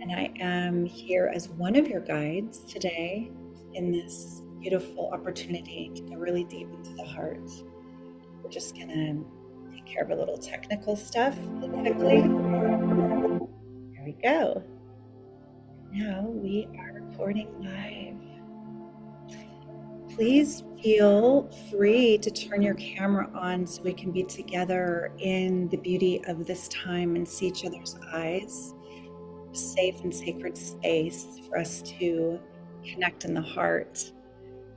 And I am here as one of your guides today in this beautiful opportunity to go really deep into the heart. We're just going to take care of a little technical stuff really quickly. There we go. Now we are recording live. Please feel free to turn your camera on so we can be together in the beauty of this time and see each other's eyes. Safe and sacred space for us to connect in the heart.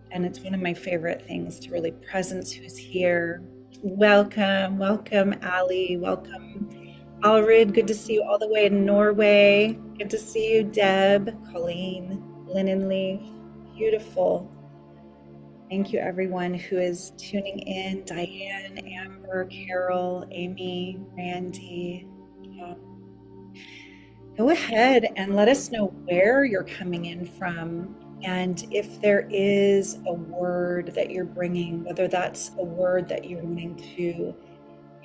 And it's one of my favorite things to really presence who's here. Welcome, welcome, Ali. Welcome, Alrid. Good to see you all the way in Norway. Good to see you, Deb, Colleen, Linen Leaf. Beautiful. Thank you, everyone who is tuning in. Diane, Amber, Carol, Amy, Randy. Go ahead and let us know where you're coming in from, and if there is a word that you're bringing, whether that's a word that you're wanting to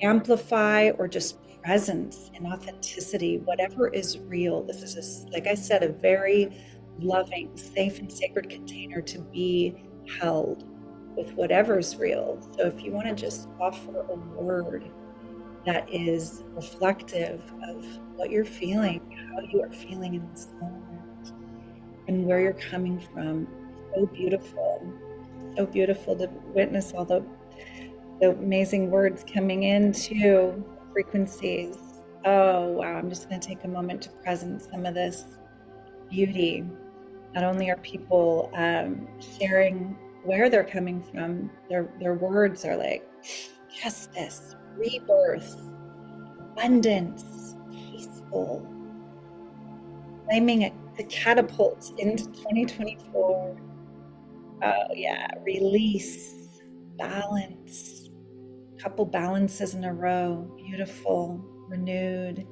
amplify or just presence and authenticity, whatever is real. This is, like I said, a very loving, safe, and sacred container to be held with whatever's real. So if you want to just offer a word that is reflective of what you're feeling, how you are feeling in this moment, and where you're coming from. So beautiful to witness all the amazing words coming in too, frequencies. Oh, wow. I'm just going to take a moment to present some of this beauty. Not only are people sharing where they're coming from, their words are like justice, rebirth, abundance, peaceful, claiming a catapult into 2024. Oh yeah, release, balance, couple balances in a row, beautiful, renewed.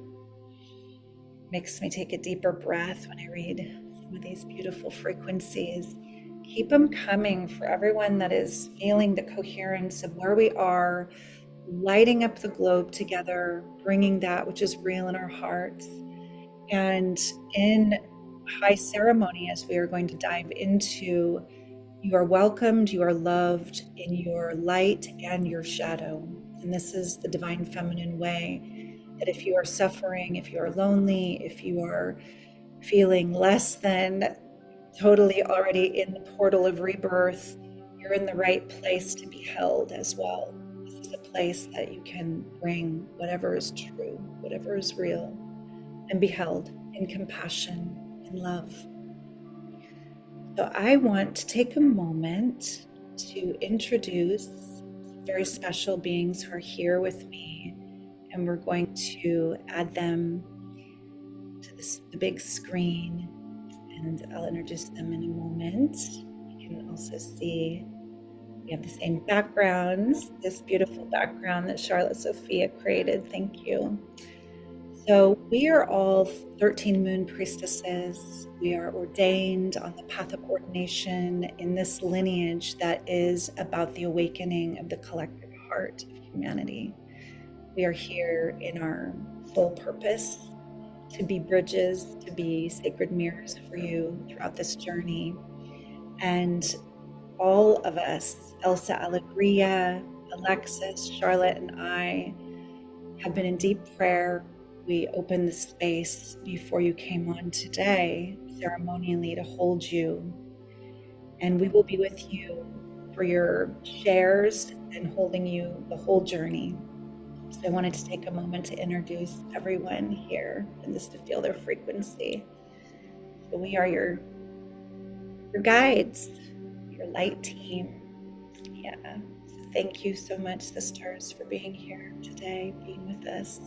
Makes me take a deeper breath when I read some of these beautiful frequencies. Keep them coming for everyone that is feeling the coherence of where we are, lighting up the globe together, bringing that which is real in our hearts. And in high ceremony, as we are going to dive into, you are welcomed, you are loved in your light and your shadow. And this is the divine feminine way, that if you are suffering, if you are lonely, if you are feeling less than totally already in the portal of rebirth, you're in the right place to be held as well. This is a place that you can bring whatever is true, whatever is real, and be held in compassion and love. So I want to take a moment to introduce very special beings who are here with me, and we're going to add them to the big screen, and I'll introduce them in a moment. You can also see we have the same backgrounds, this beautiful background that Charlotte Sophia created. Thank you. So we are all 13 moon priestesses. We are ordained on the path of ordination in this lineage that is about the awakening of the collective heart of humanity. We are here in our full purpose to be bridges, to be sacred mirrors for you throughout this journey. And all of us, Elsa Alegria, Alexis, Charlotte, and I have been in deep prayer. We opened the space before you came on today, ceremonially, to hold you. And we will be with you for your shares and holding you the whole journey. So I wanted to take a moment to introduce everyone here and just to feel their frequency. So we are your guides, your light team. Yeah. So thank you so much, sisters, for being here today, being with us.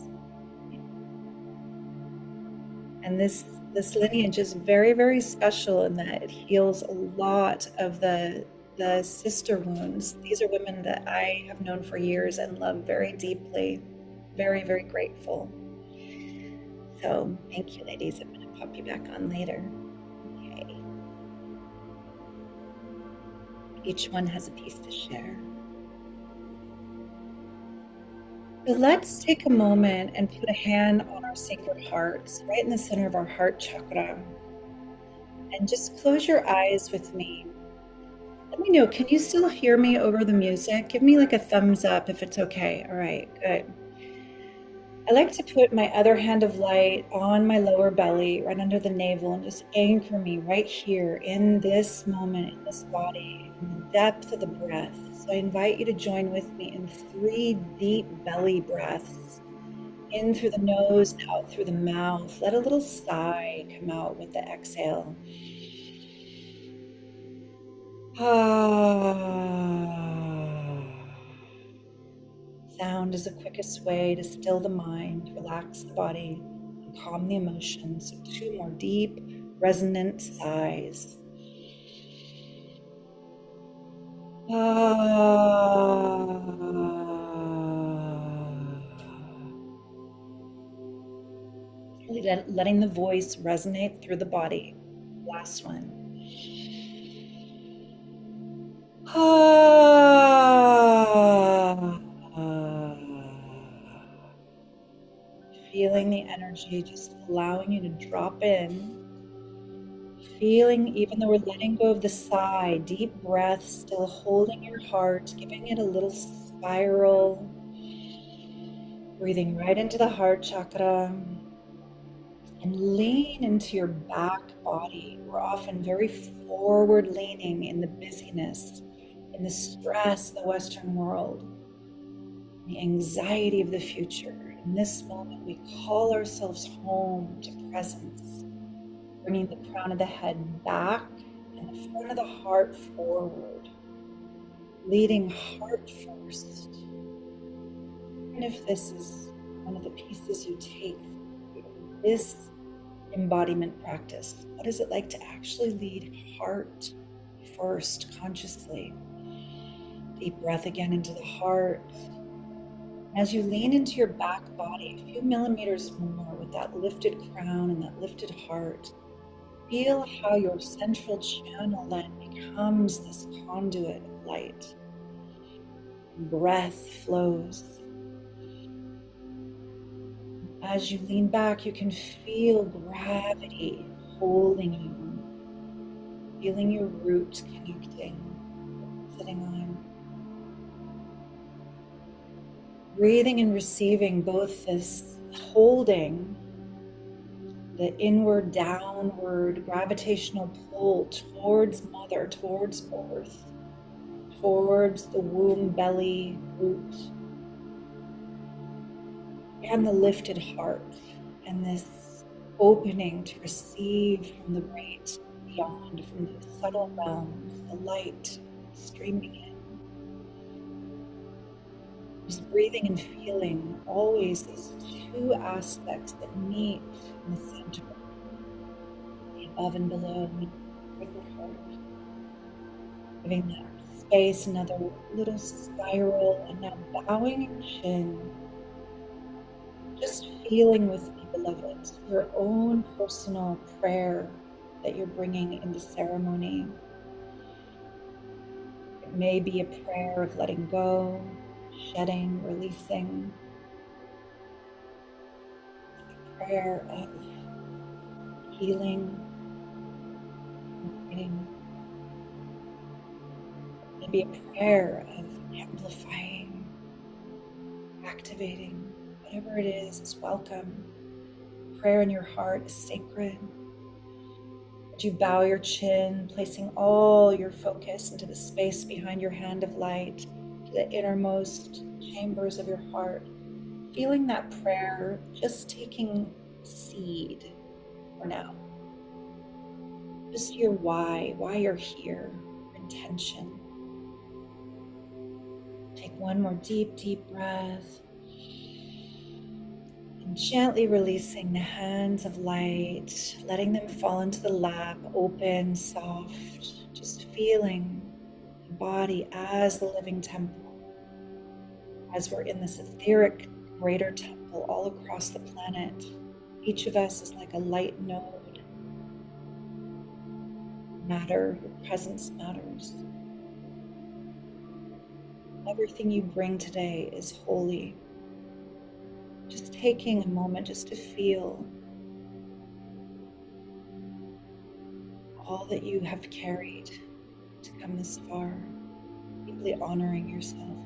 And this lineage is very, very special in that it heals a lot of the sister wounds. These are women that I have known for years and love very deeply. Very, very grateful. So thank you, ladies. I'm going to pop you back on later. Okay. Each one has a piece to share. So let's take a moment and put a hand on our sacred hearts, right in the center of our heart chakra. And just close your eyes with me. Let me know, can you still hear me over the music? Give me like a thumbs up if it's okay. All right, good. I like to put my other hand of light on my lower belly, right under the navel, and just anchor me right here in this moment, in this body, in the depth of the breath. So I invite you to join with me in 3 deep belly breaths. In through the nose, out through the mouth. Let a little sigh come out with the exhale. Sound is the quickest way to still the mind, relax the body, and calm the emotions. So 2 more deep, resonant sighs. Really letting the voice resonate through the body. Last one. Feeling the energy, just allowing you to drop in. Feeling, even though we're letting go of the sigh, deep breath, still holding your heart, giving it a little spiral. Breathing right into the heart chakra. And lean into your back body. We're often very forward leaning in the busyness, in the stress of the Western world, the anxiety of the future. In this moment, we call ourselves home to presence, bringing the crown of the head back and the front of the heart forward, leading heart first. And if this is one of the pieces you take from this embodiment practice, what is it like to actually lead heart first consciously? Deep breath again into the heart. As you lean into your back body, a few millimeters more with that lifted crown and that lifted heart, feel how your central channel then becomes this conduit of light. Breath flows. As you lean back, you can feel gravity holding you, feeling your roots connecting, sitting on. Breathing and receiving both this holding, the inward, downward gravitational pull towards mother, towards earth, towards the womb, belly, root, and the lifted heart, and this opening to receive from the great beyond, from the subtle realms, the light streaming in. Just breathing and feeling always these 2 aspects that meet in the center, the above and below, meet the sacred heart. Giving that space, another little spiral, and now bowing your chin. Just feeling with me, beloved, your own personal prayer that you're bringing into ceremony. It may be a prayer of letting go, shedding, releasing. A prayer of healing, inviting. Maybe a prayer of amplifying, activating. Whatever it is welcome. Prayer in your heart is sacred. Would you bow your chin, placing all your focus into the space behind your hand of light, to the innermost chambers of your heart, feeling that prayer just taking seed for now. Just your why you're here, your intention. Take one more deep, deep breath. And gently releasing the hands of light, letting them fall into the lap, open, soft, just feeling the body as the living temple, as we're in this etheric greater temple all across the planet. Each of us is like a light node. Matter, your presence matters. Everything you bring today is holy. Just taking a moment just to feel all that you have carried to come this far, deeply honoring yourself.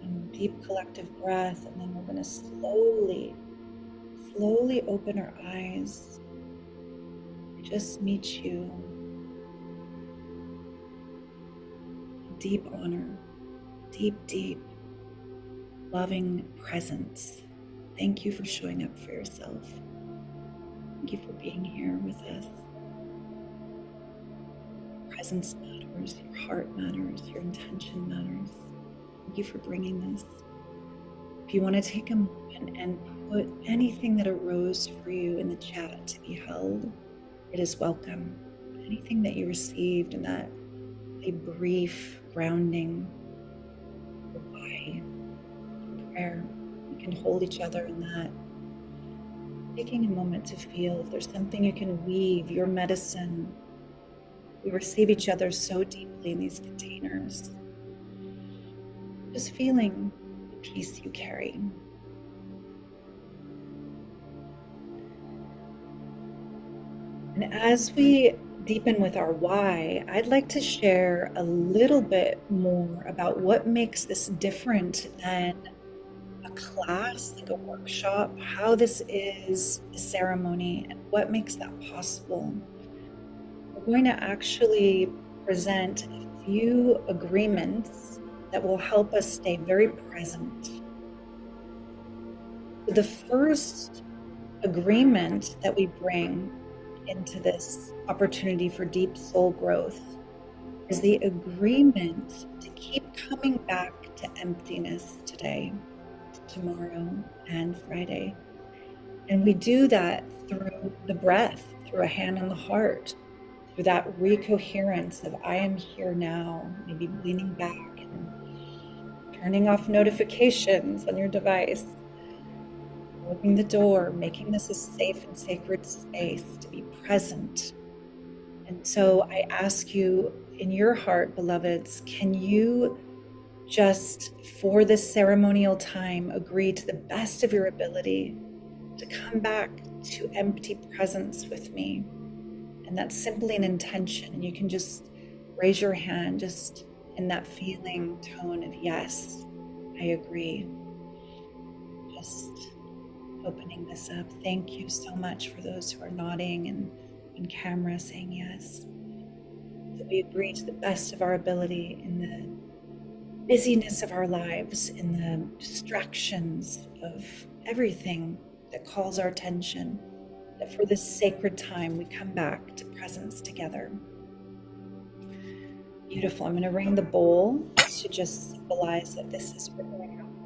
And deep collective breath, and then we're going to slowly open our eyes. Just meet you. Deep honor, deep, loving presence. Thank you for showing up for yourself. Thank you for being here with us. Presence matters, your heart matters, your intention matters. Thank you for bringing this. If you want to take a moment and put anything that arose for you in the chat to be held, it is welcome. Anything that you received in that a brief grounding why prayer, we can hold each other in that. Taking a moment to feel if there's something you can weave, your medicine. We receive each other so deeply in these containers. Just feeling the peace you carry. And as we deepen with our why, I'd like to share a little bit more about what makes this different than a class, like a workshop, how this is a ceremony, and what makes that possible. We're going to actually present a few agreements that will help us stay very present. The first agreement that we bring into this opportunity for deep soul growth is the agreement to keep coming back to emptiness today, tomorrow, and Friday. And we do that through the breath, through a hand on the heart, through that recoherence of I am here now, maybe leaning back and turning off notifications on your device, opening the door, making this a safe and sacred space to be present. And so I ask you in your heart, beloveds, can you just for this ceremonial time agree to the best of your ability to come back to empty presence with me? And that's simply an intention. And you can just raise your hand just in that feeling tone of yes, I agree. Just opening this up. Thank you so much for those who are nodding and on camera saying yes. So we agree to the best of our ability in the busyness of our lives, in the distractions of everything that calls our attention, that for this sacred time we come back to presence together. Beautiful. I'm going to ring the bowl to just symbolize that this is for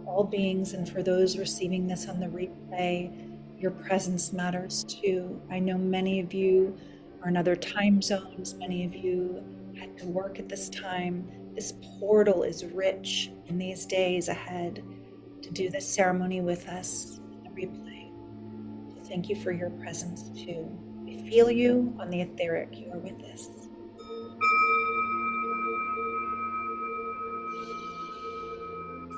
all beings, and for those receiving this on the replay, your presence matters too. I know many of you are in other time zones. Many of you had to work at this time. This portal is rich in these days ahead to do this ceremony with us on the replay. So thank you for your presence too. We feel you on the etheric. You are with us.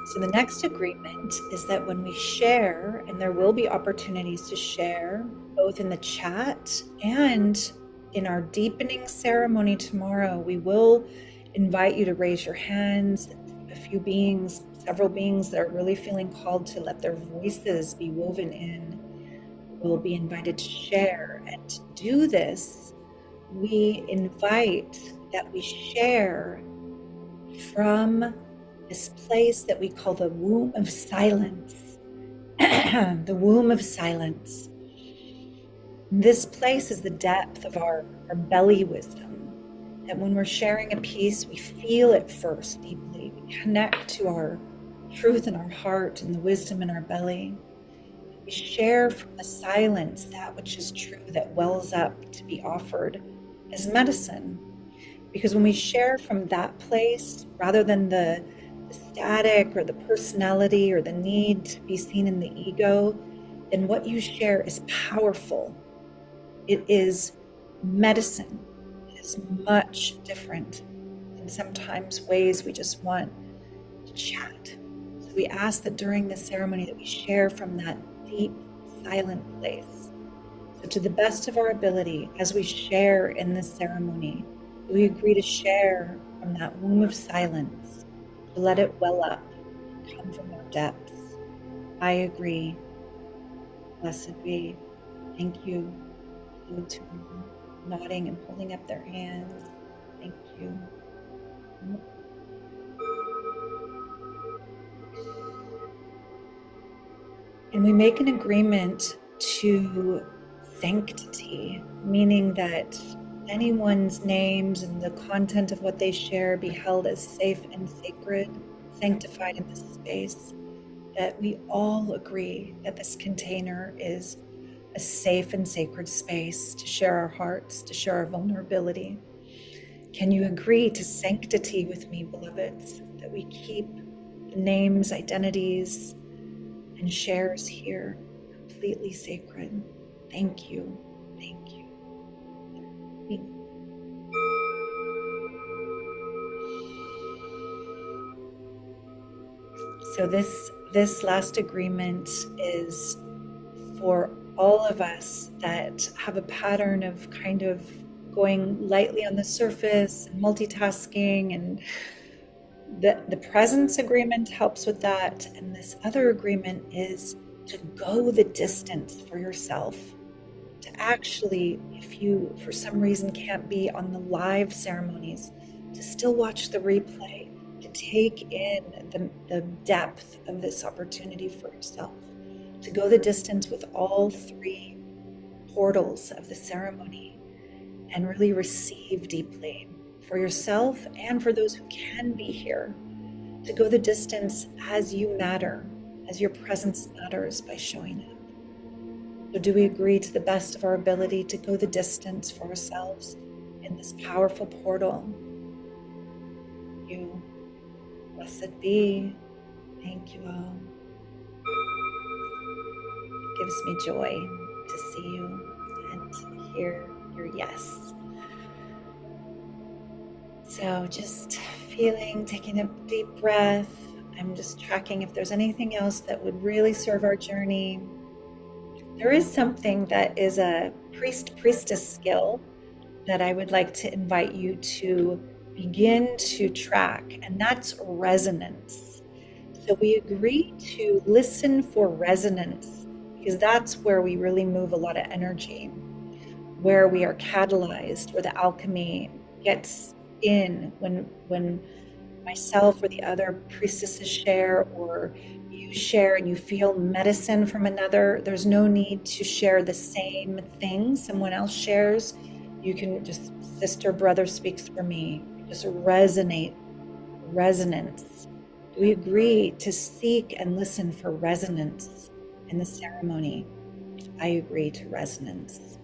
So the next agreement is that when we share, and there will be opportunities to share both in the chat and in our deepening ceremony tomorrow, we will invite you to raise your hands. A few beings, several beings that are really feeling called to let their voices be woven in will be invited to share. And to do this, we invite that we share from this place that we call the womb of silence. The womb of silence. This place is the depth of our belly wisdom. That when we're sharing a piece, we feel it first deeply. We connect to our truth in our heart and the wisdom in our belly. We share from the silence that which is true, that wells up to be offered as medicine. Because when we share from that place, rather than the static or the personality or the need to be seen in the ego, then what you share is powerful. It is medicine. It is much different than sometimes ways we just want to chat. So So we ask that during this ceremony that we share from that deep, silent place. So to the best of our ability, as we share in this ceremony, we agree to share from that womb of silence, to let it well up, come from our depths. I agree. Blessed be. Thank you. Those who are nodding and holding up their hands. Thank you. And we make an agreement to sanctity, meaning that anyone's names and the content of what they share be held as safe and sacred, sanctified in this space, that we all agree that this container is a safe and sacred space to share our hearts, to share our vulnerability. Can you agree to sanctity with me, beloveds, that we keep the names, identities, and shares here completely sacred? Thank you. Thank you. So this last agreement is for all of us that have a pattern of kind of going lightly on the surface and multitasking, and the presence agreement helps with that. And this other agreement is to go the distance for yourself, to actually, if you for some reason can't be on the live ceremonies, to still watch the replay, to take in the depth of this opportunity for yourself, to go the distance with all three portals of the ceremony and really receive deeply for yourself and for those who can be here, to go the distance as you matter, as your presence matters by showing up. So do we agree to the best of our ability to go the distance for ourselves in this powerful portal? You, blessed be. Thank you all. It gives me joy to see you and hear your yes. So just feeling, taking a deep breath. I'm just tracking if there's anything else that would really serve our journey. There is something that is a priestess skill that I would like to invite you to begin to track, and that's resonance. So we agree to listen for resonance, because that's where we really move a lot of energy, where we are catalyzed, where the alchemy gets in when myself or the other priestesses share, or you share and you feel medicine from another. There's no need to share the same thing someone else shares. You can just, sister, brother speaks for me. Just resonate, resonance. Do we agree to seek and listen for resonance in the ceremony? I agree to resonance.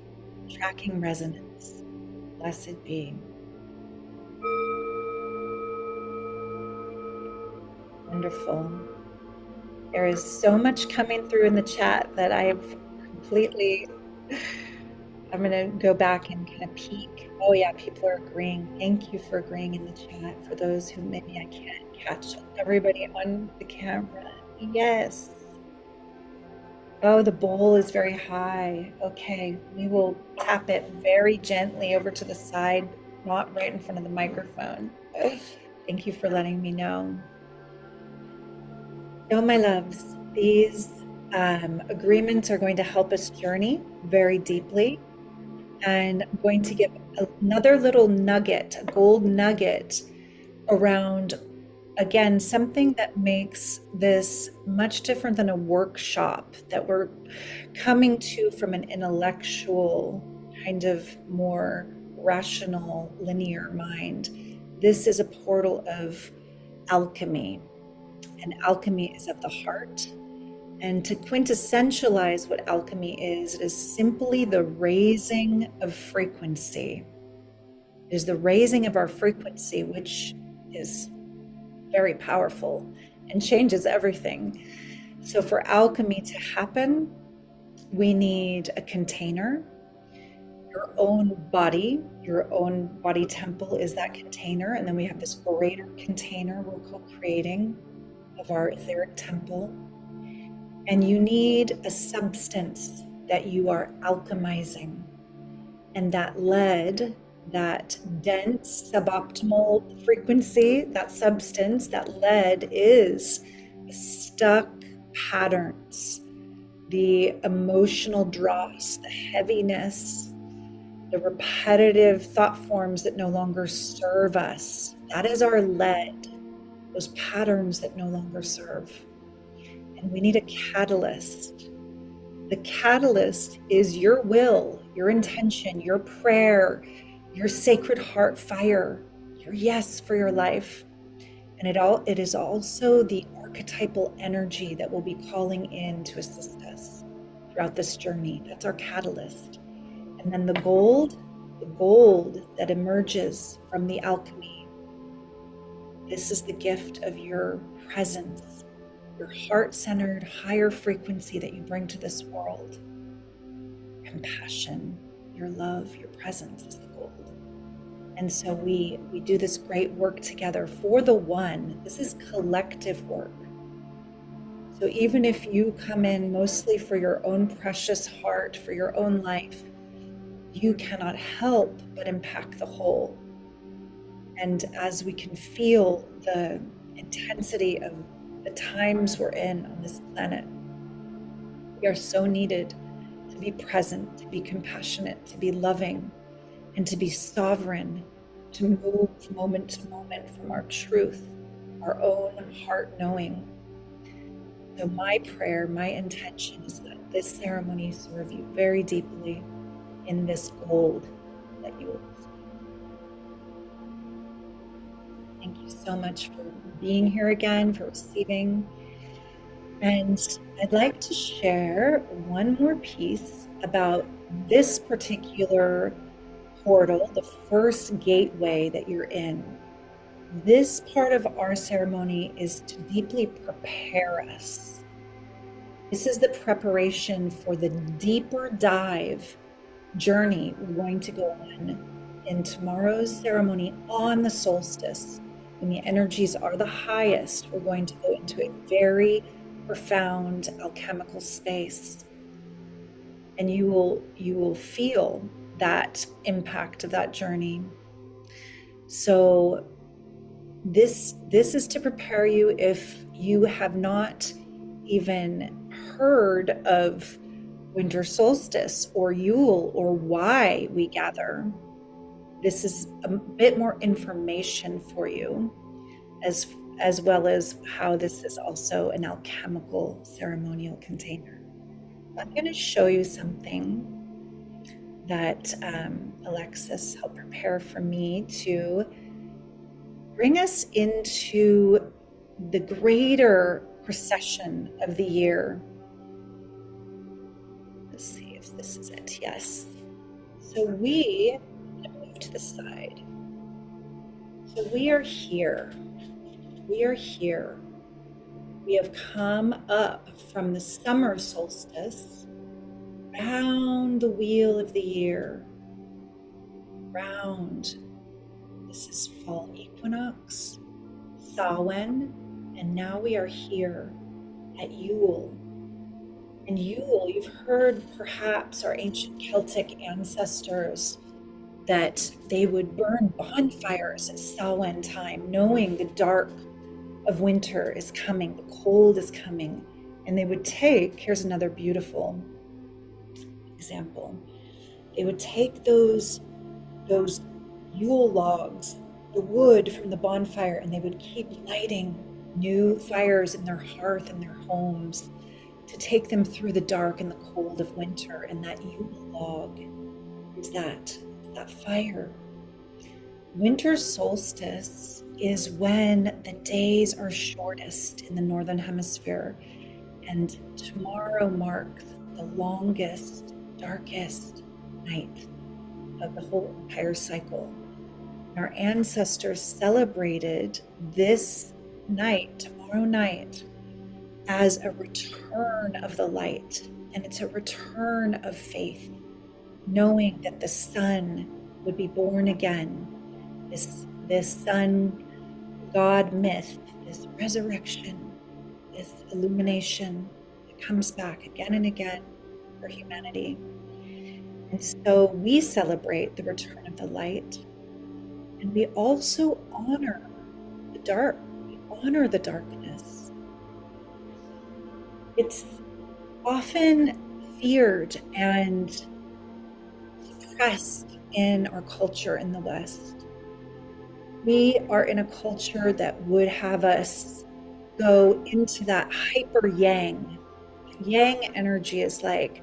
Tracking resonance. Blessed be. Wonderful. There is so much coming through in the chat that I'm going to go back and kind of peek. Oh yeah, people are agreeing. Thank you for agreeing in the chat. For those who maybe I can't catch everybody on the camera. Yes. Oh, the bowl is very high. Okay, we will tap it very gently over to the side, not right in front of the microphone. Thank you for letting me know. So, my loves, these agreements are going to help us journey very deeply. And I'm going to give another little nugget, a gold nugget around, again, something that makes this much different than a workshop that we're coming to from an intellectual, kind of more rational, linear mind. This is a portal of alchemy, and alchemy is of the heart. And to quintessentialize what alchemy is, it is simply the raising of frequency. It is the raising of our frequency, which is very powerful and changes everything. So for alchemy to happen, we need a container. Your own body temple is that container. And then we have this greater container we're co-creating of our etheric temple. And you need a substance that you are alchemizing. And that lead, that dense suboptimal frequency, that substance, that lead is the stuck patterns, the emotional dross, the heaviness, the repetitive thought forms that no longer serve us. That is our lead, those patterns that no longer serve. And we need a catalyst. The catalyst is your will, your intention, your prayer, your sacred heart fire, your yes for your life. And it is also the archetypal energy that will be calling in to assist us throughout this journey. That's our catalyst. And then the gold that emerges from the alchemy. This is the gift of your presence, your heart-centered, higher frequency that you bring to this world. Compassion, your love, your presence is the gold. And so we do this great work together for the one. This is collective work. So even if you come in mostly for your own precious heart, for your own life, you cannot help but impact the whole. And as we can feel the intensity of the times we're in on this planet, we are so needed to be present, to be compassionate, to be loving, and to be sovereign, to move moment to moment from our truth, our own heart knowing. So my prayer, my intention is that this ceremony serve you very deeply in this gold that you will receive. Thank you so much for being here again, for receiving. And I'd like to share one more piece about this particular portal, the first gateway that you're in. This part of our ceremony is to deeply prepare us. This is the preparation for the deeper dive journey we're going to go on in tomorrow's ceremony on the solstice. When the energies are the highest, we're going to go into a very profound alchemical space. And you will feel that impact of that journey. So this is to prepare you if you have not even heard of winter solstice or Yule or why we gather. This is a bit more information for you, as well as how this is also an alchemical ceremonial container. I'm going to show you something that Alexis helped prepare for me to bring us into the greater procession of the year. Let's see if this is it. Yes. So we move to the side. So we are here. We are here. We have come up from the summer solstice, round the wheel of the year, round. This is fall equinox, Samhain, and now we are here at Yule. And Yule, you've heard perhaps our ancient Celtic ancestors that they would burn bonfires at Samhain time, knowing the dark of winter is coming, the cold is coming. And they would take, here's another beautiful example, they would take those Yule logs, the wood from the bonfire, and they would keep lighting new fires in their hearth and their homes to take them through the dark and the cold of winter. And that Yule log is that fire. Winter solstice is when the days are shortest in the Northern Hemisphere, and tomorrow marks the longest, darkest night of the whole entire cycle. Our ancestors celebrated this night, tomorrow night, as a return of the light, and it's a return of faith, knowing that the sun would be born again. This sun God myth, this resurrection this illumination that comes back again and again for humanity. And so we celebrate the return of the light, and we also honor the dark. We honor the darkness. It's often feared and suppressed in our culture in the West. We are in a culture that would have us go into that hyper yang. Yang energy is like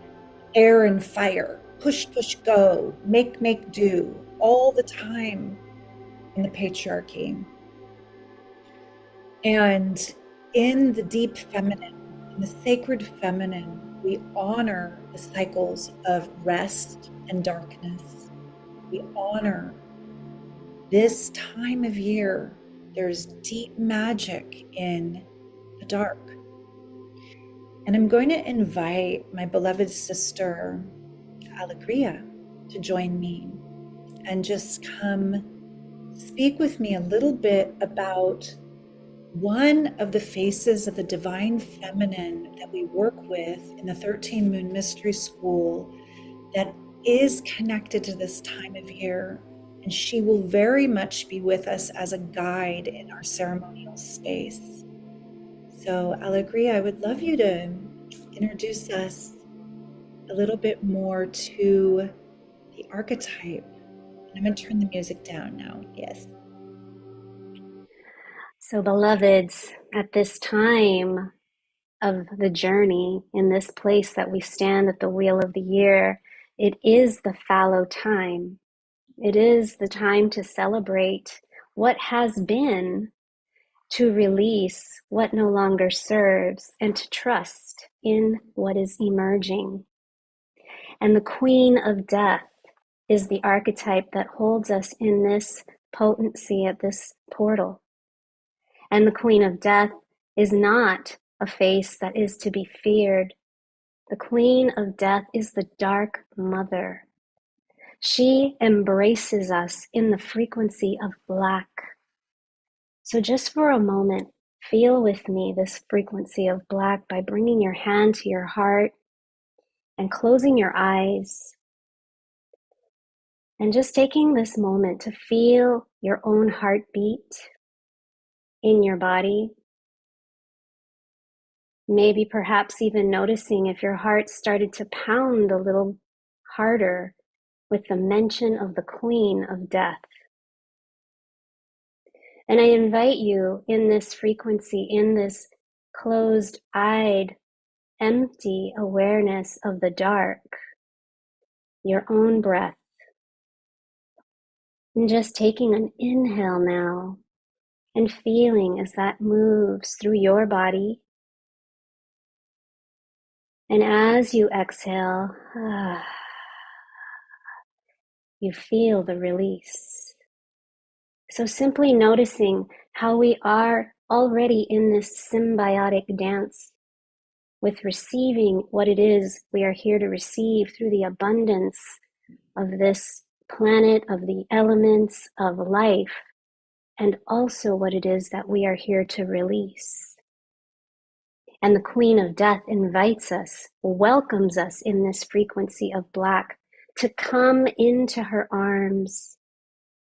air and fire, push, push, go, make, do, all the time in the patriarchy. And in the deep feminine, in the sacred feminine, we honor the cycles of rest and darkness. We honor this time of year. There's deep magic in the dark. And I'm going to invite my beloved sister, Alegria, to join me and just come speak with me a little bit about one of the faces of the divine feminine that we work with in the 13 Moon Mystery School that is connected to this time of year. And she will very much be with us as a guide in our ceremonial space. So, Alegria, I would love you to introduce us a little bit more to the archetype. And I'm going to turn the music down now. Yes. So, beloveds, at this time of the journey, in this place that we stand at the wheel of the year, it is the fallow time. It is the time to celebrate what has been, to release what no longer serves, and to trust in what is emerging. And the Queen of Death is the archetype that holds us in this potency at this portal. And the Queen of Death is not a face that is to be feared. The Queen of Death is the Dark Mother. She embraces us in the frequency of black. So just for a moment, feel with me this frequency of black by bringing your hand to your heart and closing your eyes. And just taking this moment to feel your own heartbeat in your body. Maybe perhaps even noticing if your heart started to pound a little harder with the mention of the Queen of Death. And I invite you in this frequency, in this closed-eyed, empty awareness of the dark, your own breath, and just taking an inhale now and feeling as that moves through your body. And as you exhale, you feel the release. So simply noticing how we are already in this symbiotic dance with receiving what it is we are here to receive through the abundance of this planet, of the elements of life, and also what it is that we are here to release. And the Queen of Death invites us, welcomes us in this frequency of black to come into her arms,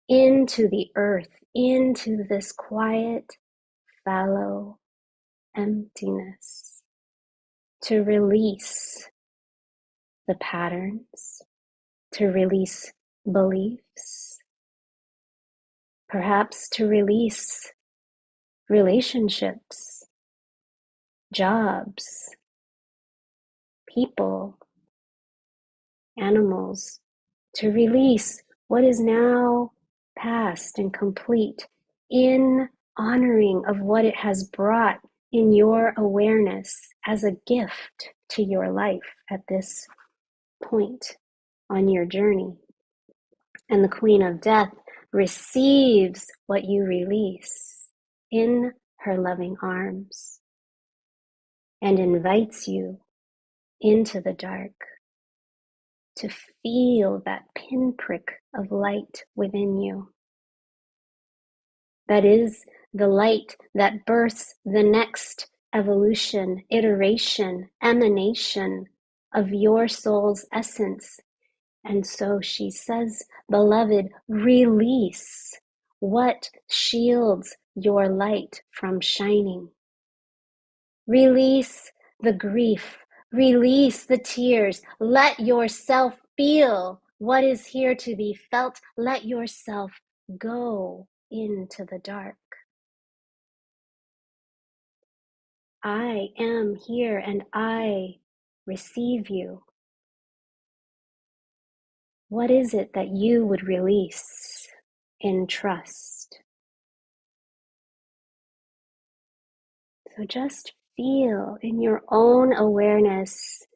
into the earth, into this quiet, fallow emptiness, to release the patterns, to release beliefs, perhaps to release relationships, jobs, people, animals, to release what is now past and complete in honoring of what it has brought in your awareness as a gift to your life at this point on your journey. And the Queen of Death receives what you release in her loving arms and invites you into the dark to feel that pinprick of light within you. That is the light that births the next evolution, iteration, emanation of your soul's essence. And so she says, beloved, release what shields your light from shining. Release the grief, release the tears. Let yourself feel what is here to be felt. Let yourself go into the dark. I am here and I receive you. What is it that you would release in trust? So just feel in your own awareness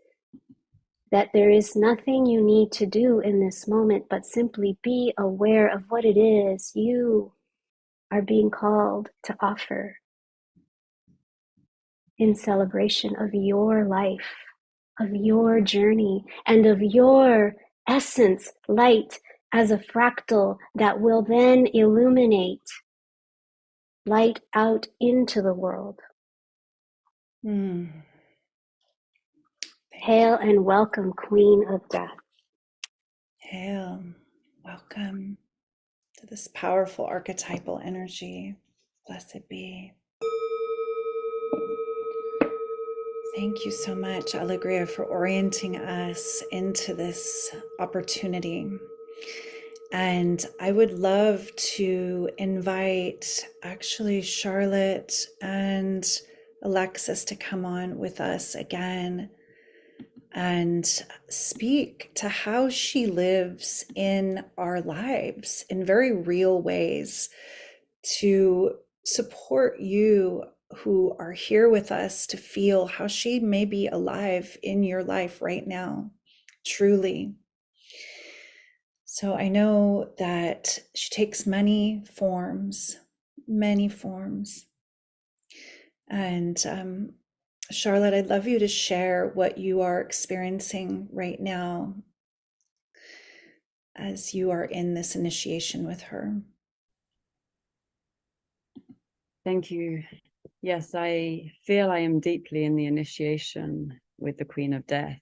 that there is nothing you need to do in this moment, but simply be aware of what it is you are being called to offer in celebration of your life, of your journey, and of your essence, light as a fractal that will then illuminate light out into the world. Thank Hail you. and welcome, Queen of Death. Hail. Welcome to this powerful archetypal energy. Blessed be. Thank you so much, Alegria, for orienting us into this opportunity. And I would love to invite actually Charlotte and Alexis to come on with us again and speak to how she lives in our lives in very real ways to support you who are here with us to feel how she may be alive in your life right now, truly. So I know that she takes many forms. And Charlotte, I'd love you to share what you are experiencing right now as you are in this initiation with her. Thank you. Yes, I feel I am deeply in the initiation with the Queen of Death,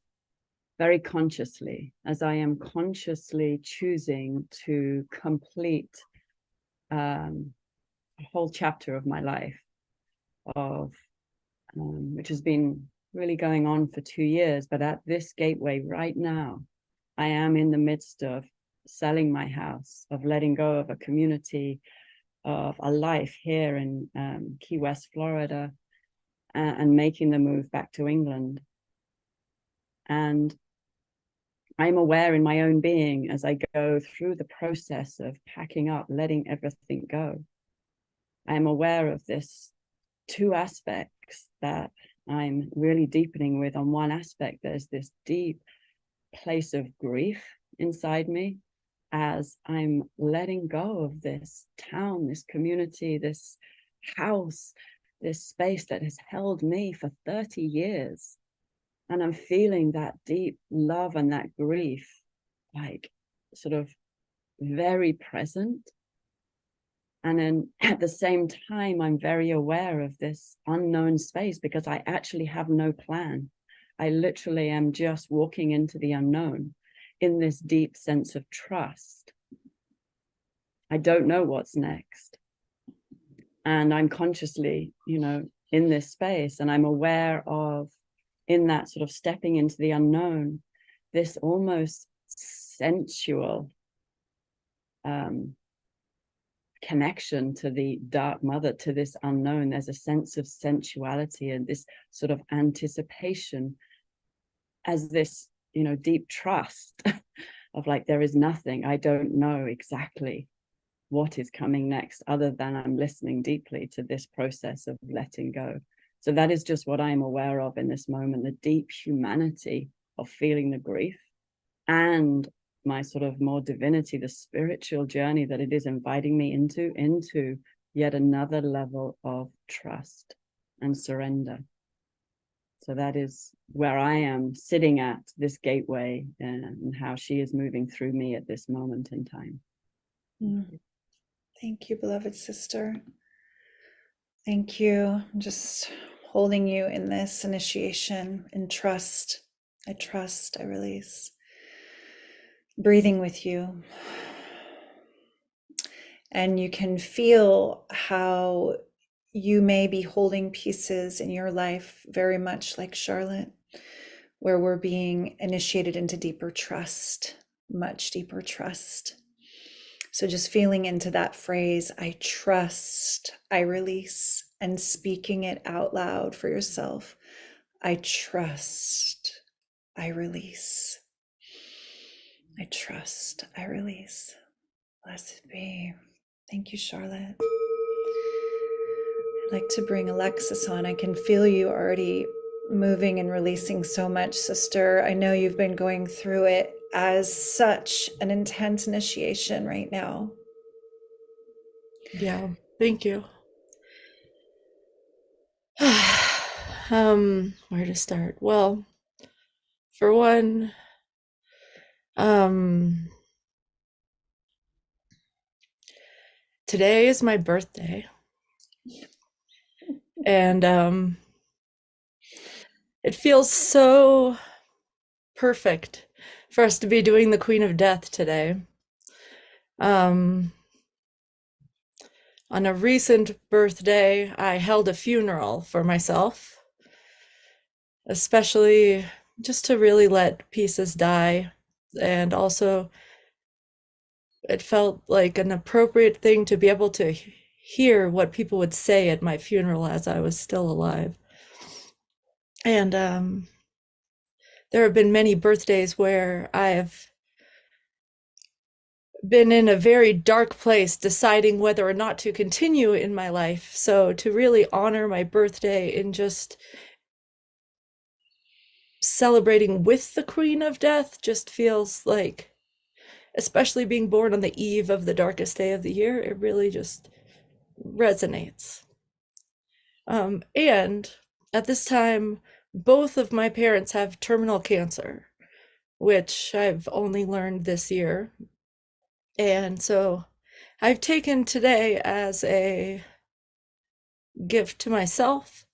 very consciously, as I am consciously choosing to complete a whole chapter of my life, which has been really going on for 2 years. But at this gateway right now, I am in the midst of selling my house, of letting go of a community, of a life here in Key West, Florida, and making the move back to England. And I'm aware in my own being as I go through the process of packing up, letting everything go. I'm aware of this two aspects that I'm really deepening with. On one aspect, there's this deep place of grief inside me as I'm letting go of this town, this community, this house, this space that has held me for 30 years. And I'm feeling that deep love and that grief, like sort of very present. And then at the same time, I'm very aware of this unknown space because I actually have no plan. I literally am just walking into the unknown in this deep sense of trust. I don't know what's next. And I'm consciously, in this space, and I'm aware of, in that sort of stepping into the unknown, this almost sensual connection to the dark mother, to this unknown. There's a sense of sensuality and this sort of anticipation as this, deep trust of like, there is nothing, I don't know exactly what is coming next, other than I'm listening deeply to this process of letting go. So that is just what I'm aware of in this moment, the deep humanity of feeling the grief, and my sort of more divinity, the spiritual journey that it is inviting me into yet another level of trust and surrender. So that is where I am sitting at this gateway, and how she is moving through me at this moment in time. Thank you, beloved sister. Thank you. I'm just holding you in this initiation in trust. I trust, I release. Breathing with you. And you can feel how you may be holding pieces in your life very much like Charlotte, where we're being initiated into deeper trust, much deeper trust. So just feeling into that phrase, I trust, I release, and speaking it out loud for yourself. I trust, I release. I trust, I release. Blessed be. Thank you, Charlotte. I'd like to bring Alexis on. I can feel you already moving and releasing so much, sister. I know you've been going through it as such an intense initiation right now. Yeah, thank you. Where to start? Well, for one, today is my birthday. And it feels so perfect for us to be doing the Queen of Death today. On a recent birthday, I held a funeral for myself, especially just to really let pieces die. And also, it felt like an appropriate thing to be able to hear what people would say at my funeral as I was still alive. And there have been many birthdays where I've been in a very dark place deciding whether or not to continue in my life. So to really honor my birthday in just celebrating with the Queen of Death just feels like, especially being born on the eve of the darkest day of the year, it really just resonates. And at this time, both of my parents have terminal cancer, which I've only learned this year. And so I've taken today as a gift to myself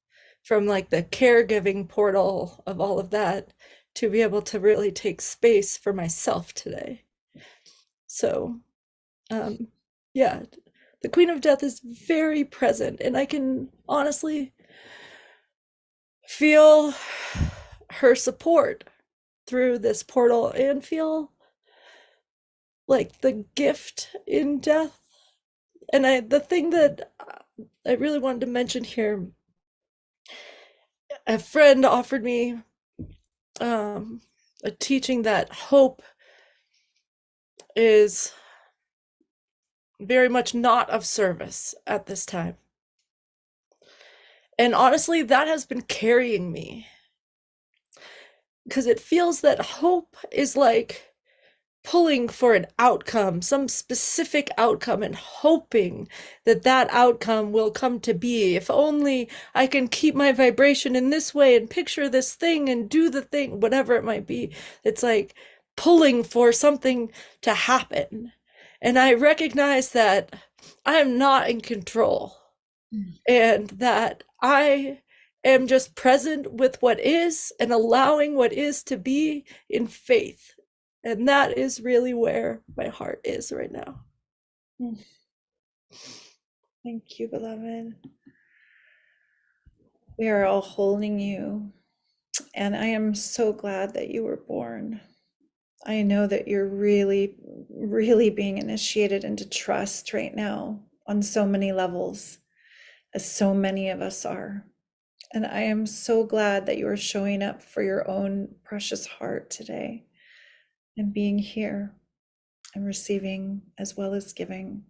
from like the caregiving portal of all of that to be able to really take space for myself today. So, yeah, the Queen of Death is very present, and I can honestly feel her support through this portal and feel like the gift in death. And the thing that I really wanted to mention here, a friend offered me a teaching that hope is very much not of service at this time. And honestly, that has been carrying me, because it feels that hope is like pulling for an outcome, some specific outcome, and hoping that that outcome will come to be. If only I can keep my vibration in this way and picture this thing and do the thing, whatever it might be. It's like pulling for something to happen. And I recognize that I am not in control, and that I am just present with what is and allowing what is to be in faith. And that is really where my heart is right now. Thank you, beloved. We are all holding you, and I am so glad that you were born. I know that you're really, really being initiated into trust right now on so many levels, as so many of us are. And I am so glad that you are showing up for your own precious heart today and being here and receiving as well as giving.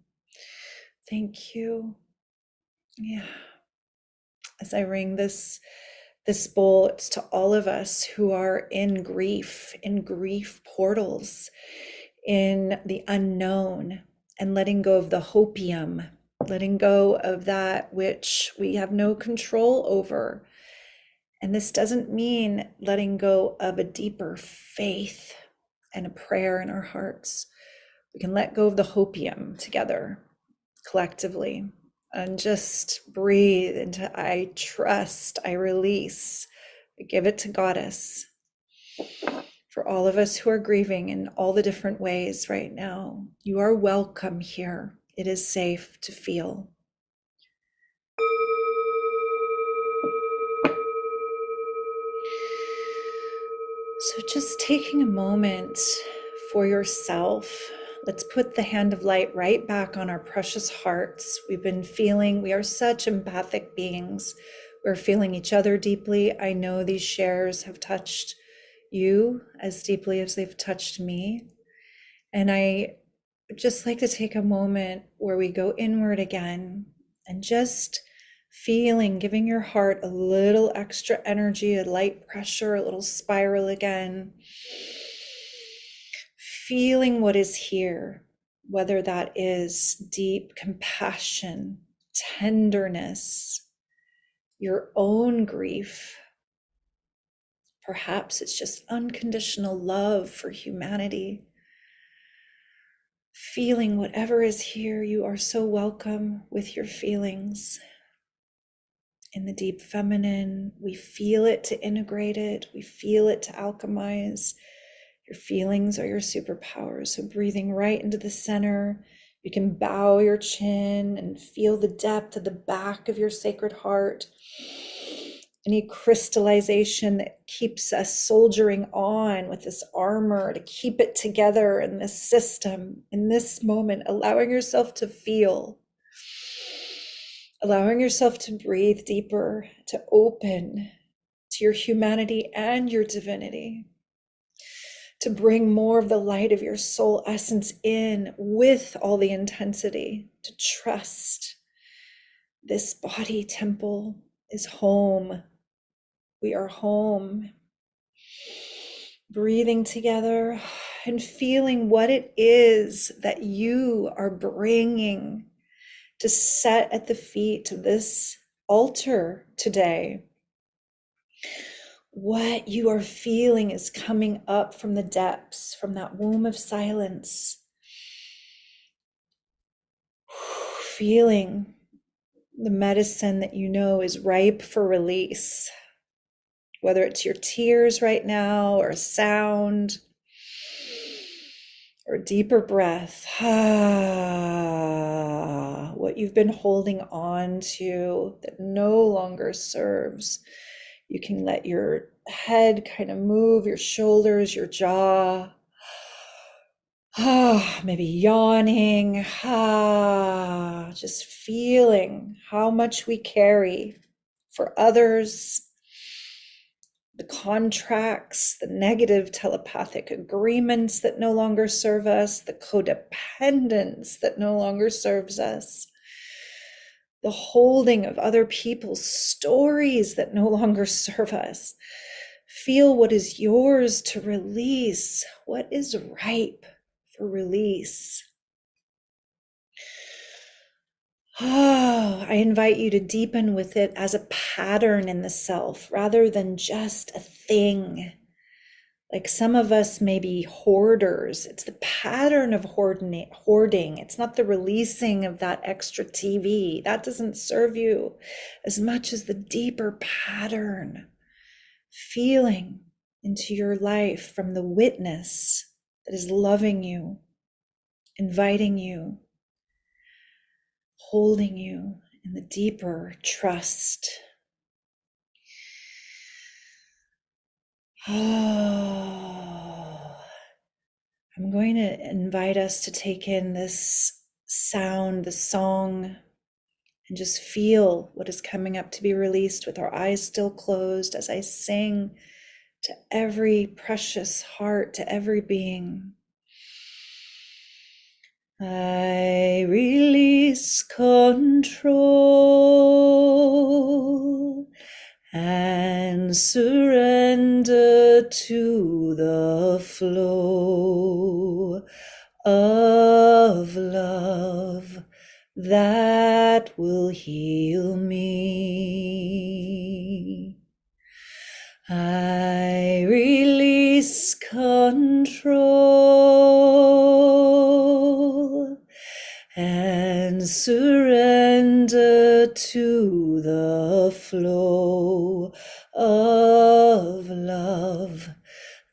Thank you. Yeah. As I ring this bowl, it's to all of us who are in grief portals, in the unknown, and letting go of the hopium, letting go of that which we have no control over. And this doesn't mean letting go of a deeper faith and a prayer in our hearts. We can let go of the hopium together, collectively, And just breathe into I trust, I release, I give it to Goddess. For all of us who are grieving in all the different ways right now, you are welcome here. It is safe to feel. So just taking a moment for yourself. Let's put the hand of light right back on our precious hearts. We've been feeling, we are such empathic beings. We're feeling each other deeply. I know these shares have touched you as deeply as they've touched me. And I just like to take a moment where we go inward again and just feeling, giving your heart a little extra energy, a light pressure, a little spiral again. Feeling what is here, whether that is deep compassion, tenderness, your own grief. Perhaps it's just unconditional love for humanity. Feeling whatever is here, you are so welcome with your feelings. In the deep feminine, we feel it to integrate it, we feel it to alchemize. Your feelings are your superpowers. So breathing right into the center, you can bow your chin and feel the depth of the back of your sacred heart. Any crystallization that keeps us soldiering on with this armor to keep it together in this system, in this moment, allowing yourself to feel, allowing yourself to breathe deeper, to open to your humanity and your divinity, to bring more of the light of your soul essence in with all the intensity, to trust this body temple is home. We are home. Breathing together and feeling what it is that you are bringing to set at the feet of this altar today. What you are feeling is coming up from the depths, from that womb of silence. Feeling the medicine that you know is ripe for release. Whether it's your tears right now, or a sound, or a deeper breath. What you've been holding on to that no longer serves. You can let your head kind of move, your shoulders, your jaw. Maybe yawning. Just feeling how much we carry for others. The contracts, the negative telepathic agreements that no longer serve us, the codependence that no longer serves us, the holding of other people's stories that no longer serve us. Feel what is yours to release, what is ripe for release. I invite you to deepen with it as a pattern in the self rather than just a thing. Like some of us may be hoarders. It's the pattern of hoarding. It's not the releasing of that extra TV. That doesn't serve you as much as the deeper pattern. Feeling into your life from the witness that is loving you, inviting you, holding you in the deeper trust. I'm going to invite us to take in this sound, the song, and just feel what is coming up to be released with our eyes still closed as I sing to every precious heart, to every being. I release control and surrender to the flow of love that will heal me. I release control and surrender surrender to the flow of love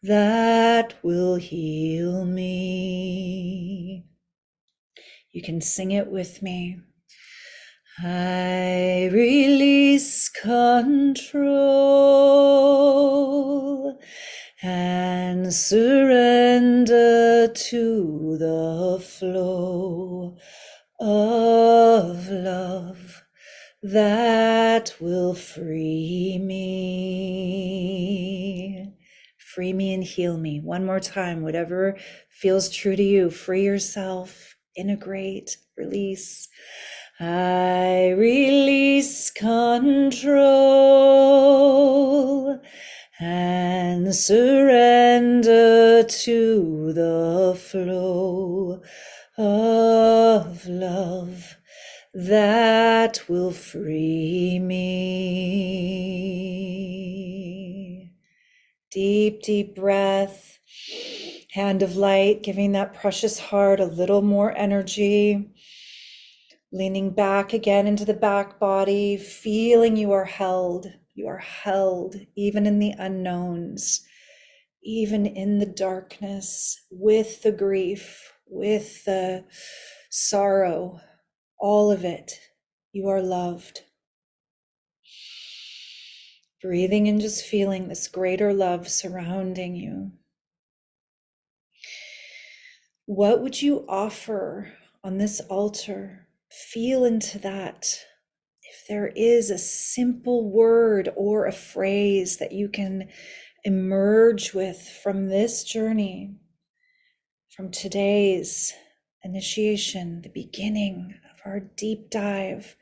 that will heal me. You can sing it with me. I release control and surrender to the flow of love that will free me. Free me and heal me. One more time, whatever feels true to you, free yourself, integrate, release. I release control and surrender to the flow of love that will free me. Deep, deep breath. Hand of light, giving that precious heart a little more energy. Leaning back again into the back body, feeling you are held. You are held even in the unknowns, even in the darkness, with the grief, with the sorrow, all of it. You are loved. Breathing and just feeling this greater love surrounding you. What would you offer on this altar? Feel into that. If there is a simple word or a phrase that you can emerge with from this journey, from today's initiation, the beginning of our deep dive,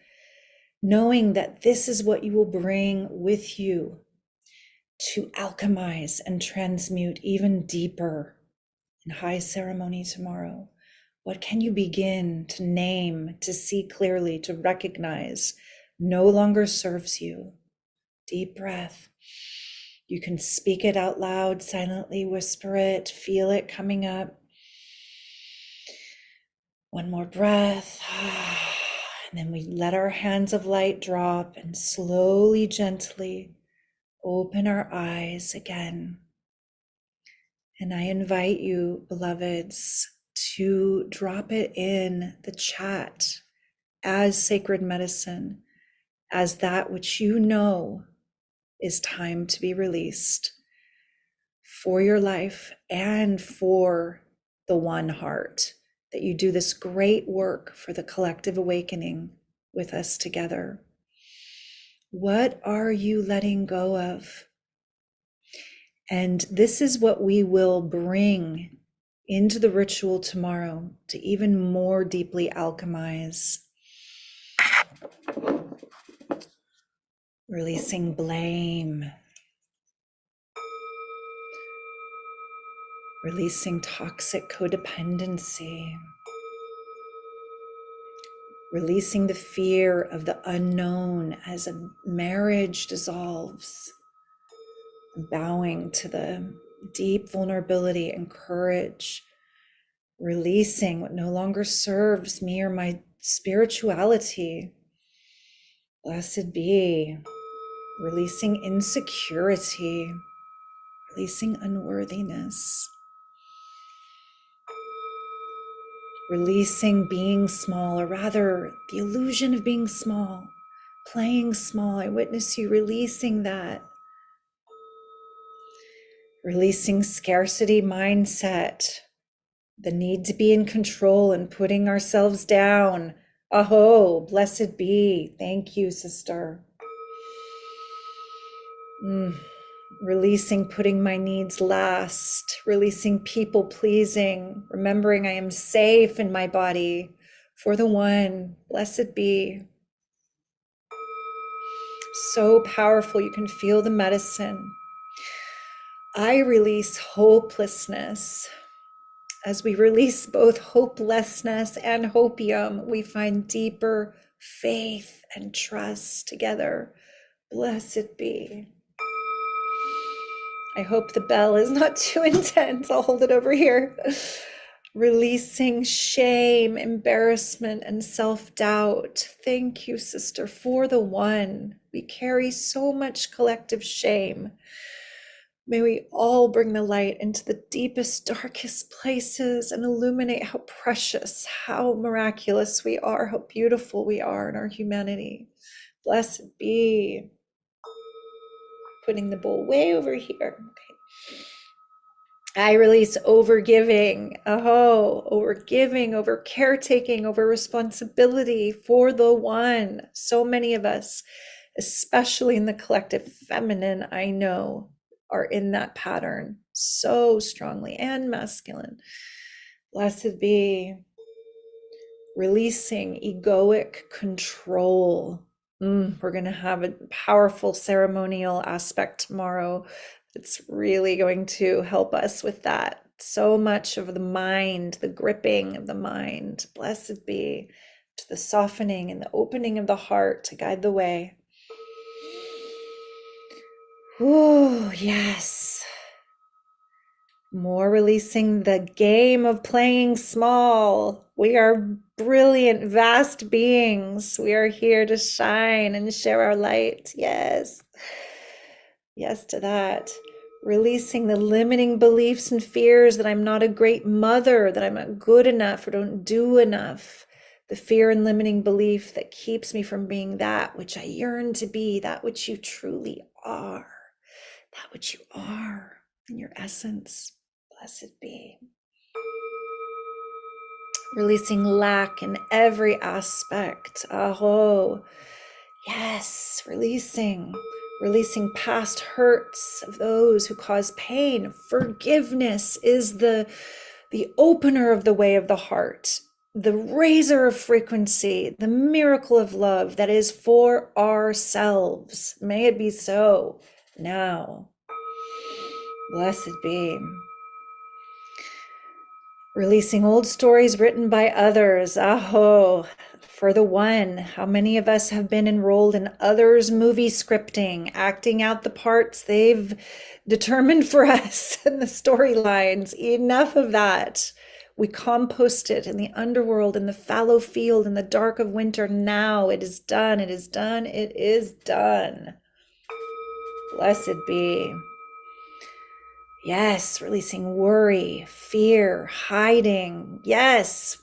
knowing that this is what you will bring with you to alchemize and transmute even deeper in high ceremony tomorrow. What can you begin to name, to see clearly, to recognize no longer serves you? Deep breath. You can speak it out loud, silently whisper it, feel it coming up. One more breath. And then we let our hands of light drop and slowly, gently open our eyes again. And I invite you, beloveds, to drop it in the chat as sacred medicine, as that which you know is time to be released for your life and for the one heart, that you do this great work for the collective awakening with us together. What are you letting go of? And this is what we will bring into the ritual tomorrow to even more deeply alchemize. Releasing blame, releasing toxic codependency, releasing the fear of the unknown as a marriage dissolves, bowing to the deep vulnerability and courage, releasing what no longer serves me or my spirituality. Blessed be. Releasing insecurity, releasing unworthiness, releasing being small, or rather the illusion of being small, playing small. I witness you releasing that. Releasing scarcity mindset, the need to be in control and putting ourselves down. Aho, blessed be. Thank you, sister. Releasing putting my needs last, releasing people pleasing, remembering I am safe in my body for the one. Blessed be. So powerful, you can feel the medicine. I release hopelessness. As we release both hopelessness and hopium, we find deeper faith and trust together. Blessed be. I hope the bell is not too intense. I'll hold it over here. Releasing shame, embarrassment, and self-doubt. Thank you, sister, for the one. We carry so much collective shame. May we all bring the light into the deepest, darkest places and illuminate how precious, how miraculous we are, how beautiful we are in our humanity. Blessed be. Putting the bowl way over here. Okay. I release overgiving, overgiving, over caretaking, over responsibility for the one. So many of us, especially in the collective feminine, I know, are in that pattern so strongly, and masculine. Blessed be. Releasing egoic control. We're going to have a powerful ceremonial aspect tomorrow. It's really going to help us with that. So much of the mind, the gripping of the mind. Blessed be, to the softening and the opening of the heart to guide the way. Oh, yes. More releasing the game of playing small. We are brilliant, vast beings. We are here to shine and share our light. Yes. Yes to that. Releasing the limiting beliefs and fears that I'm not a great mother, that I'm not good enough or don't do enough. The fear and limiting belief that keeps me from being that which I yearn to be, that which you truly are, that which you are in your essence. Blessed be. Releasing lack in every aspect. Aho. Yes, releasing past hurts of those who cause pain. Forgiveness is the opener of the way of the heart, the razor of frequency, the miracle of love that is for ourselves. May it be so now. Blessed be. Releasing old stories written by others. Aho, for the one. How many of us have been enrolled in others' movie scripting, acting out the parts they've determined for us in the storylines? Enough of that. We compost it in the underworld, in the fallow field, in the dark of winter. Now it is done. It is done. It is done. Blessed be. Yes, releasing worry, fear, hiding. Yes,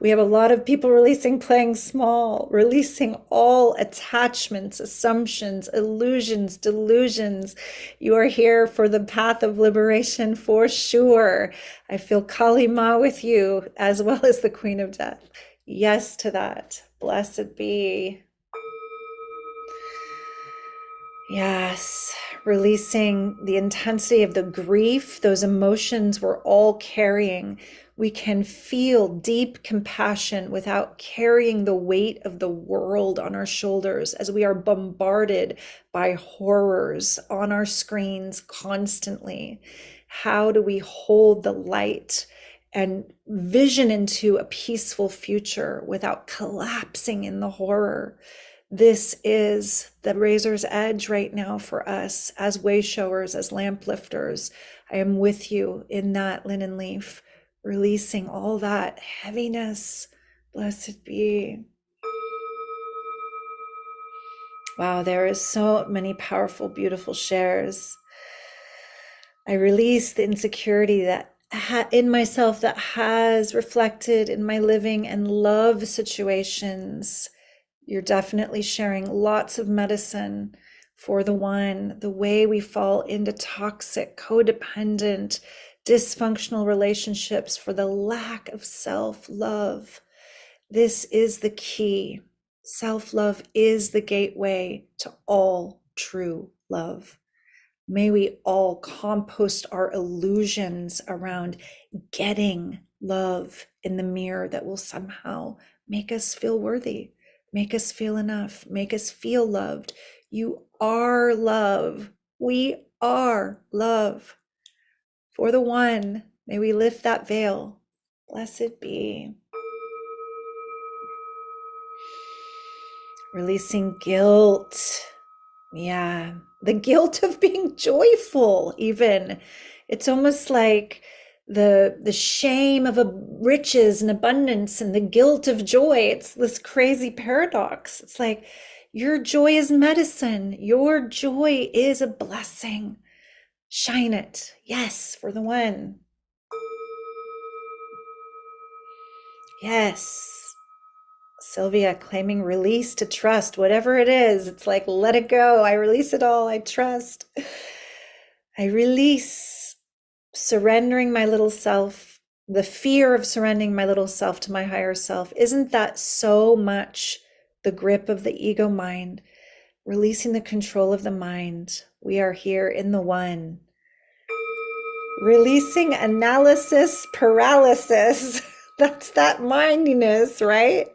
we have a lot of people releasing playing small, releasing all attachments, assumptions, illusions, delusions. You are here for the path of liberation for sure. I feel Kali Ma with you, as well as the Queen of Death. Yes to that. Blessed be. Yes, releasing the intensity of the grief, those emotions we're all carrying. We can feel deep compassion without carrying the weight of the world on our shoulders as we are bombarded by horrors on our screens constantly. How do we hold the light and vision into a peaceful future without collapsing in the horror? This is the razor's edge right now for us as way showers, as lamp lifters. I am with you in that linen leaf, releasing all that heaviness. Blessed be. Wow, there is so many powerful, beautiful shares. I release the insecurity that in myself that has reflected in my living and love situations. You're definitely sharing lots of medicine for the one, the way we fall into toxic, codependent, dysfunctional relationships for the lack of self-love. This is the key. Self-love is the gateway to all true love. May we all compost our illusions around getting love in the mirror that will somehow make us feel worthy, make us feel enough, make us feel loved. You are love. We are love. For the one, may we lift that veil. Blessed be. Releasing guilt. Yeah, the guilt of being joyful, even. It's almost like the shame of riches and abundance and the guilt of joy. It's this crazy paradox. It's like, your joy is medicine. Your joy is a blessing. Shine it. Yes, for the one. Yes. Sylvia claiming release to trust, whatever it is. It's like, let it go. I release it all. I trust. I release, surrendering my little self, the fear of surrendering my little self to my higher self. Isn't that so much the grip of the ego mind? Releasing the control of the mind. We are here in the one. Releasing analysis paralysis. That's that mindiness, right?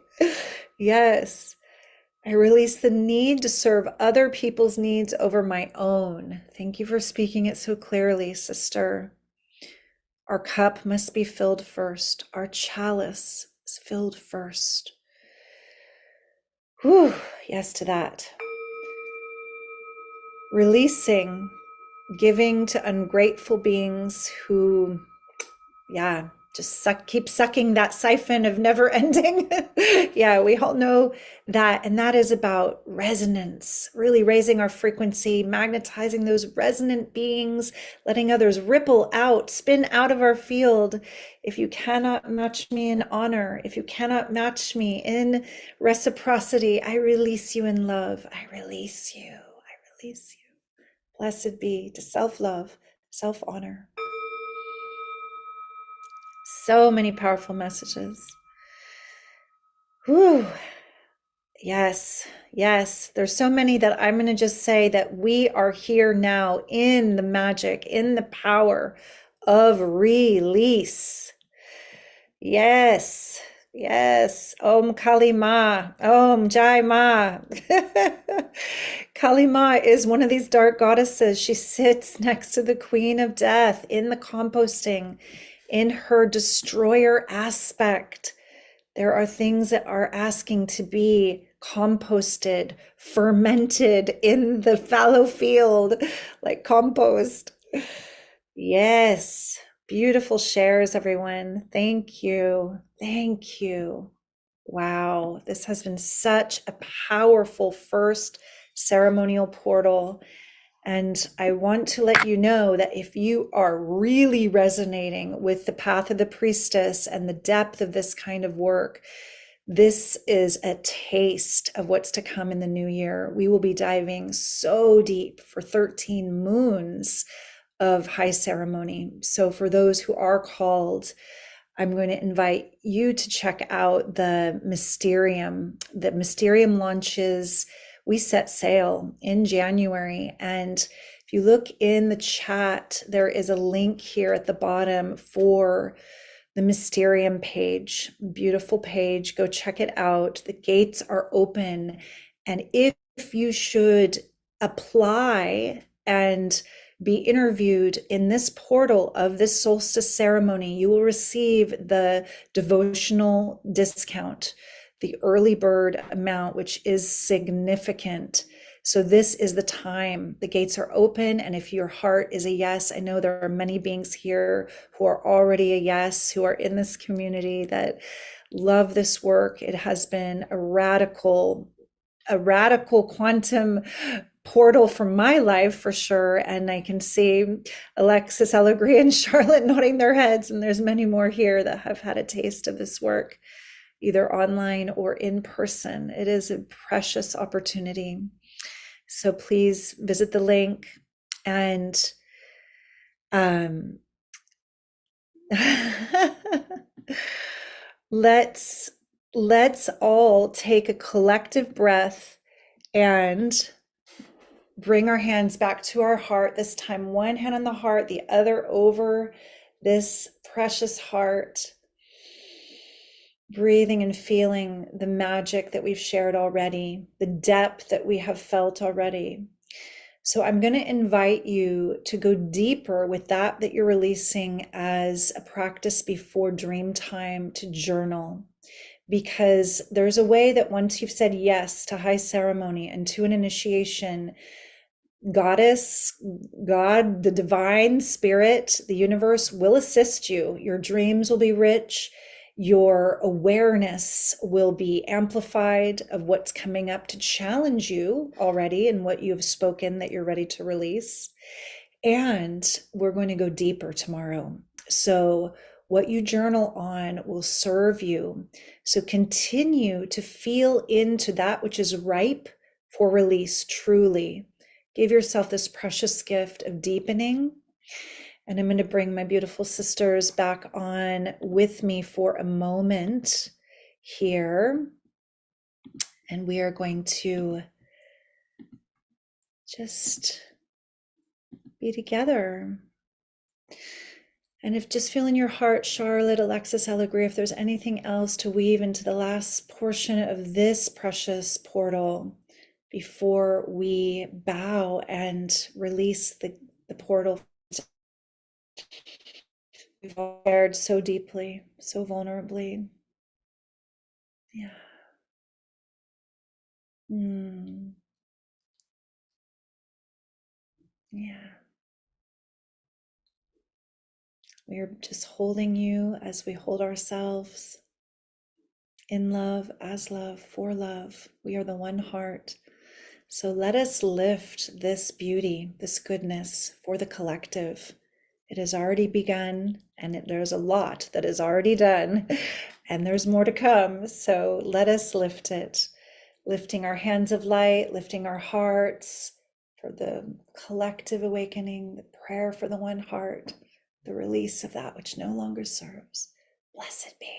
Yes. I release the need to serve other people's needs over my own. Thank you for speaking it so clearly, sister. Our cup must be filled first. Our chalice is filled first. Whew, yes to that. Releasing, giving to ungrateful beings who, just keep sucking that siphon of never ending. Yeah, we all know that. And that is about resonance, really raising our frequency, magnetizing those resonant beings, letting others ripple out, spin out of our field. If you cannot match me in honor, if you cannot match me in reciprocity, I release you in love. I release you. I release you. Blessed be to self-love, self-honor. So many powerful messages. Whew. Yes, yes. There's so many that I'm going to just say that we are here now in the magic, in the power of release. Yes, yes. Om Kali Ma, Om Jai Ma. Kali Ma is one of these dark goddesses. She sits next to the Queen of Death in the composting, in her destroyer aspect. There are things that are asking to be composted, fermented in the fallow field, like compost. Yes, beautiful shares, everyone. Thank you. Thank you. Wow, this has been such a powerful first ceremonial portal. And I want to let you know that if you are really resonating with the path of the priestess and the depth of this kind of work, this is a taste of what's to come in the new year. We will be diving so deep for 13 moons of high ceremony. So for those who are called, I'm going to invite you to check out the Mysterium. The Mysterium launches, we set sail in January. And if you look in the chat, there is a link here at the bottom for the Mysterium page. Beautiful page. Go check it out. The gates are open. And if you should apply and be interviewed in this portal of this solstice ceremony, you will receive the devotional discount, the early bird amount, which is significant. So this is the time. The gates are open. And if your heart is a yes, I know there are many beings here who are already a yes, who are in this community that love this work. It has been a radical quantum portal from my life for sure. And I can see Alexis, Allegria, and Charlotte nodding their heads. And there's many more here that have had a taste of this work, either online or in person. It is a precious opportunity. So please visit the link and let's all take a collective breath and bring our hands back to our heart. This time, one hand on the heart, the other over this precious heart. Breathing and feeling the magic that we've shared already, the depth that we have felt already. So I'm going to invite you to go deeper with that you're releasing as a practice before dream time, to journal. Because there's a way that once you've said yes to high ceremony and to an initiation, Goddess, God, the divine spirit, the universe will assist you. Your dreams will be rich. Your awareness will be amplified of what's coming up to challenge you already and what you've spoken that you're ready to release. And we're going to go deeper tomorrow. So what you journal on will serve you. So continue to feel into that which is ripe for release truly. Give yourself this precious gift of deepening. And I'm going to bring my beautiful sisters back on with me for a moment here. And we are going to just be together. And if just feel in your heart, Charlotte, Alexis, I'll agree, if there's anything else to weave into the last portion of this precious portal before we bow and release the portal. We've all shared so deeply, so vulnerably. Yeah. Yeah. We are just holding you as we hold ourselves in love, as love, for love. We are the one heart. So let us lift this beauty, this goodness for the collective. It has already begun, and there's a lot that is already done, and there's more to come. So let us lift it, lifting our hands of light, lifting our hearts for the collective awakening, the prayer for the one heart, the release of that which no longer serves. Blessed be.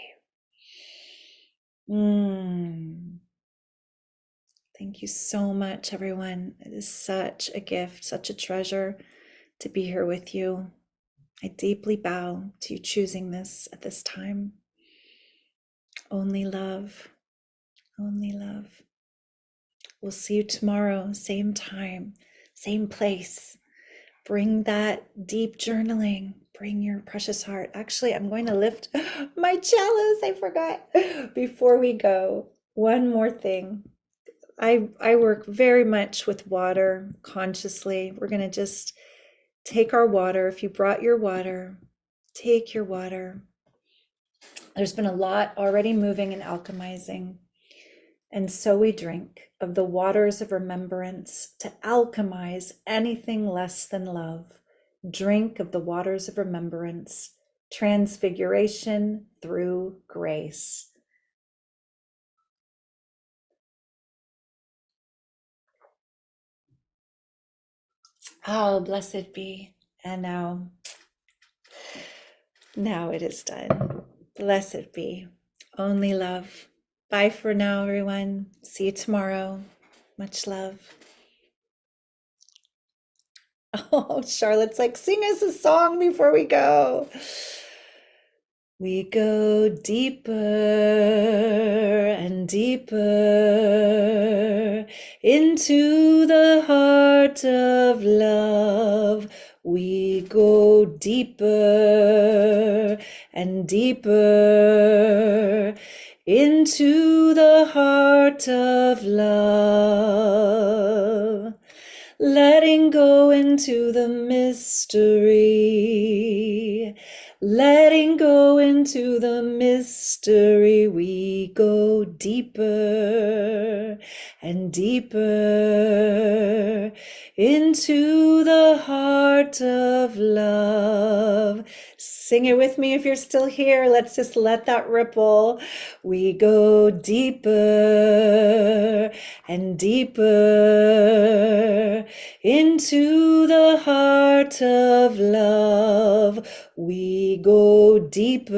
Thank you so much, everyone. It is such a gift, such a treasure to be here with you. I deeply bow to you choosing this at this time. Only love, only love. We'll see you tomorrow, same time, same place. Bring that deep journaling. Bring your precious heart. Actually, I'm going to lift my chalice. I forgot. Before we go, one more thing. I work very much with water consciously. We're going to just take our water. If you brought your water, take your water. There's been a lot already moving and alchemizing. And so we drink of the waters of remembrance to alchemize anything less than love. Drink of the waters of remembrance, transfiguration through grace. Oh, blessed be. And now it is done. Blessed be. Only love. Bye for now, everyone. See you tomorrow. Much love. Oh, Charlotte's like, sing us a song before we go. We go deeper and deeper into the heart of love. We go deeper and deeper into the heart of love. Letting go into the mystery. Letting go into the mystery, we go deeper and deeper into the heart of love. Sing it with me if you're still here. Let's just let that ripple. We go deeper and deeper into the heart of love. We go deeper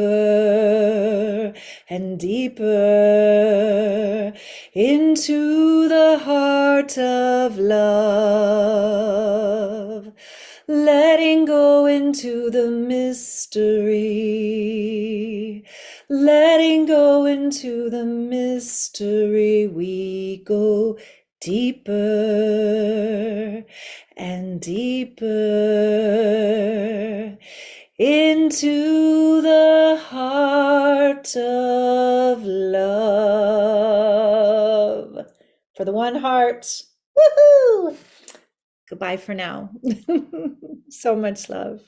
and deeper into the heart of love. Letting go into the mystery. Letting go into the mystery. We go deeper and deeper into the heart of love. For the one heart. Woohoo! Goodbye for now. So much love.